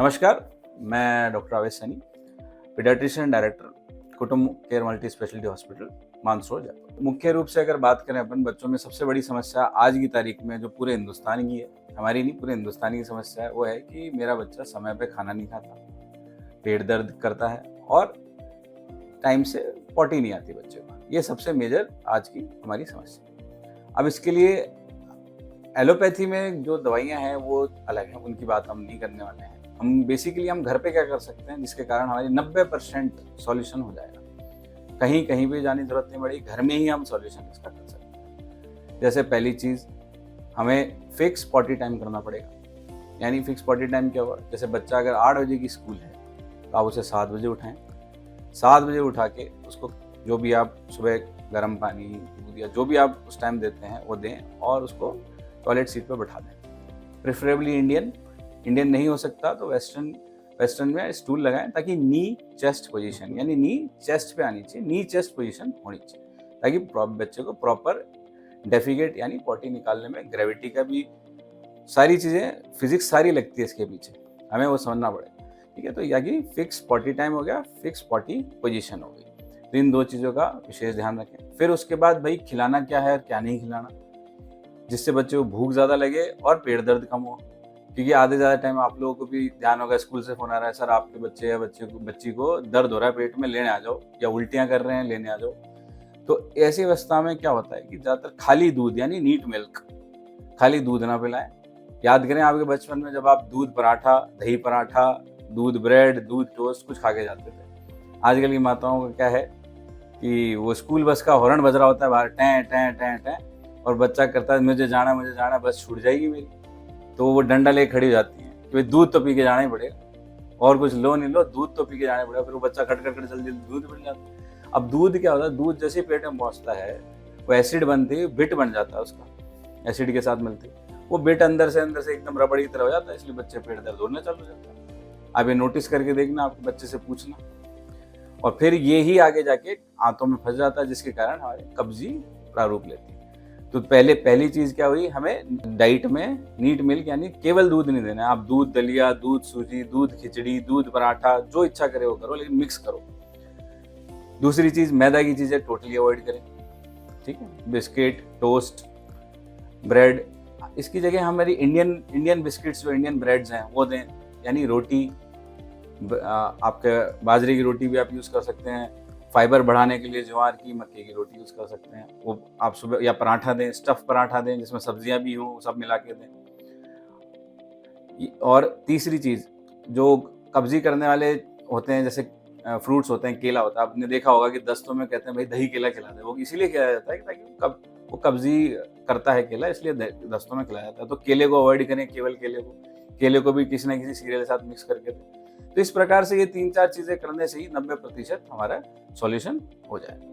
नमस्कार, मैं डॉक्टर आवेश सैनी, पीडियाट्रिशियन डायरेक्टर कुटुंब care multi speciality hospital Mansarovar Jaipur. मुख्य रूप से अगर बात करें अपन बच्चों में, सबसे बड़ी समस्या आज की तारीख में जो पूरे हिंदुस्तान की है, हमारी नहीं पूरे हिंदुस्तान की समस्या है, वो है कि मेरा बच्चा समय पे खाना नहीं खाता, पेट दर्द करता है और टाइम से पॉटी नहीं आती बच्चे को। ये सबसे मेजर आज की हमारी समस्या। अब इसके लिए एलोपैथी में जो दवाइयाँ हैं वो अलग हैं, उनकी बात हम नहीं करने वाले हैं। हम घर पे क्या कर सकते हैं जिसके कारण हमारी 90% सॉल्यूशन हो जाएगा। कहीं भी जाने की जरूरत नहीं पड़ेगी, घर में ही हम सॉल्यूशन इसका कर सकते हैं। जैसे पहली चीज़, हमें फिक्स पॉटी टाइम करना पड़ेगा। यानी फिक्स पॉटी टाइम क्या हुआ, जैसे बच्चा अगर 8 बजे की स्कूल है तो आप उसे 7 बजे उठाएं। 7 बजे उठा के उसको जो भी आप सुबह गर्म पानी, दूध या जो भी आप उस टाइम देते हैं वो दें और उसको टॉयलेट सीट पर बैठा दें। प्रेफरेबली इंडियन नहीं हो सकता तो वेस्टर्न में स्टूल लगाएं, ताकि नी चेस्ट पोजीशन, यानी नी चेस्ट पे आनी चाहिए, नी चेस्ट पोजीशन होनी चाहिए, ताकि बच्चे को प्रॉपर डेफिकेट यानी पॉटी निकालने में ग्रेविटी का भी, सारी चीज़ें, फिजिक्स सारी लगती है इसके पीछे, हमें वो समझना पड़ेगा। ठीक है, तो यानी फिक्स पॉटी टाइम हो गया, फिक्स पॉटी पोजीशन हो गई। तो इन दो चीज़ों का विशेष ध्यान रखें। फिर उसके बाद भाई खिलाना क्या है और क्या नहीं खिलाना, जिससे बच्चे को भूख ज़्यादा लगे और पेट दर्द कम हो। क्योंकि आधे ज़्यादा टाइम आप लोगों को भी ध्यान होगा, स्कूल से फ़ोन आ रहा है, सर आपके बच्चे या बच्ची को दर्द हो रहा है पेट में, लेने आ जाओ, या उल्टियाँ कर रहे हैं, लेने आ जाओ। तो ऐसी अवस्था में क्या होता है कि ज़्यादातर खाली दूध यानी नीट मिल्क, खाली दूध ना पिलाएं। याद करें आपके बचपन में जब आप दूध पराठा, दही पराठा, दूध ब्रेड, दूध टोस्ट कुछ खा के जाते थे। आजकल की माताओं का क्या है कि वो स्कूल बस का हॉर्न बज रहा होता है बाहर, टैं टैं टैं टैं, और बच्चा करता है मुझे जाना, बस छूट जाएगी मेरी, तो वो डंडा लेके खड़ी हो जाती है कि भाई दूध तो पी के जाना ही पड़ेगा, और कुछ लो नहीं लो, दूध तो पी के जाना पड़ेगा। फिर वो बच्चा खट जल्दी दूध मिल जाता है। अब दूध क्या होता है, दूध जैसे पेट में पहुंचता है वो एसिड बनती है, बिट बन जाता है उसका, एसिड के साथ मिलती है वो बिट अंदर से एकदम रबड़ी की तरह हो जाता है, इसलिए बच्चे पेट दर्द होने चालू हो जाता है। आप ये नोटिस करके देखना, आपके बच्चे से पूछना, और फिर ये ही आगे जाके आंतों में फंस जाता है, जिसके कारण हमारे कब्जी प्रारूप लेती है। तो पहली चीज क्या हुई, हमें डाइट में नीट मिल्क यानी केवल दूध नहीं देना है। आप दूध दलिया, दूध सूजी, दूध खिचड़ी, दूध पराठा, जो इच्छा करे वो करो, लेकिन मिक्स करो। दूसरी चीज, मैदा की चीजें टोटली अवॉइड करें। ठीक है, बिस्किट, टोस्ट, ब्रेड, इसकी जगह हमारी इंडियन बिस्किट्स, जो इंडियन ब्रेड्स हैं वो दें। यानी रोटी, आपके बाजरे की रोटी भी आप यूज कर सकते हैं। फाइबर बढ़ाने के लिए ज्वार की, मक्के की रोटी यूज कर सकते हैं, वो आप सुबह, या पराठा दें, स्टफ पराठा दें जिसमें सब्जियां भी हो, सब मिला के दें। और तीसरी चीज, जो कब्जी करने वाले होते हैं, जैसे फ्रूट्स होते हैं, केला होता है, आपने देखा होगा कि दस्तों में कहते हैं भाई दही केला खिला दे, वो इसीलिए खिलाया जाता है ताकि वो कब्जी करता है केला, इसलिए दस्तों में खिलाया जाता है। तो केले को अवॉइड करें, केवल केले को भी किसी न किसी सीरियल के साथ मिक्स करके दें। तो इस प्रकार से ये 3-4 चीजें करने से ही 90% हमारा सॉल्यूशन हो जाएगा।